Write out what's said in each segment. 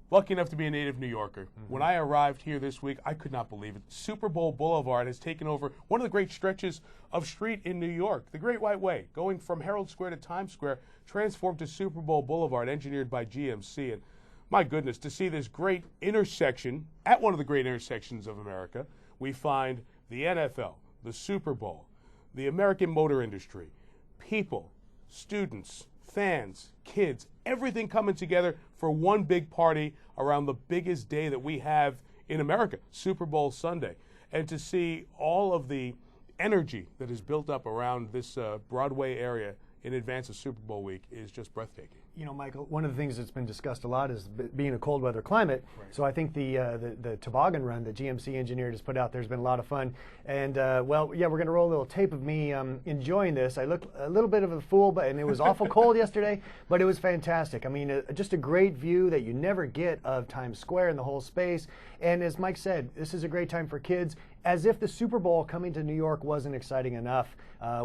Lucky enough to be a native New Yorker. When I arrived here this week, I could not believe it. Super Bowl Boulevard has taken over one of the great stretches of street in New York, the Great White Way, going from Herald Square to Times Square, transformed to Super Bowl Boulevard, engineered by GMC. And my goodness, to see this great intersection, at one of the great intersections of America, we find the NFL, the Super Bowl, the American motor industry, people, students, fans, kids, everything coming together for one big party around the biggest day that we have in America, Super Bowl Sunday. And to see all of the energy that is built up around this Broadway area in advance of Super Bowl week is just breathtaking. You know, Michael, one of the things that's been discussed a lot is being a cold weather climate. Right. So I think the toboggan run that GMC engineered has put out there has been a lot of fun. And well, yeah, we're going to roll a little tape of me enjoying this. I looked a little bit of a fool, and it was awful cold yesterday, but it was fantastic. I mean, just a great view that you never get of Times Square and the whole space. And as Mike said, this is a great time for kids. As if the Super Bowl coming to New York wasn't exciting enough,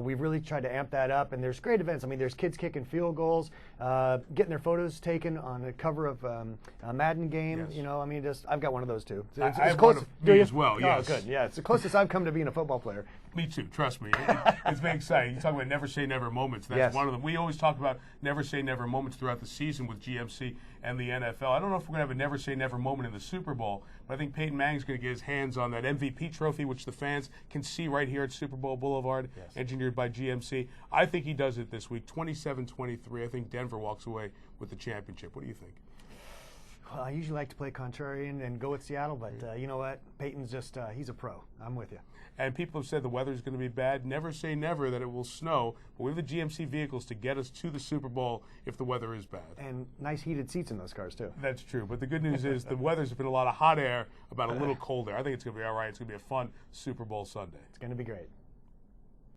we've really tried to amp that up, and there's great events. I mean, there's kids kicking field goals, getting their photos taken on the cover of a Madden game. Yes. You know, I mean, I've got one of those too. I have one of me as well. Yes. Oh, good. Yeah, it's the closest I've come to being a football player. Me too. Trust me, it's very exciting. You talk about never say never moments. That's one of them. We always talk about never say never moments throughout the season with GMC and the NFL. I don't know if we're going to have a never say never moment in the Super Bowl, but I think Peyton Manning's going to get his hands on that MVP trophy, which the fans can see right here at Super Bowl Boulevard, engineered by GMC. I think he does it this week, 27-23. I think Denver walks away with the championship. What do you think? Well, I usually like to play contrarian and go with Seattle, but you know what? Peyton's just, he's a pro. I'm with you. And people have said the weather's going to be bad. Never say never that it will snow, but we have the GMC vehicles to get us to the Super Bowl if the weather is bad. And nice heated seats in those cars, too. That's true. But the good news is the weather's been a lot of hot air, about a little cold air. I think it's going to be all right. It's going to be a fun Super Bowl Sunday. It's going to be great.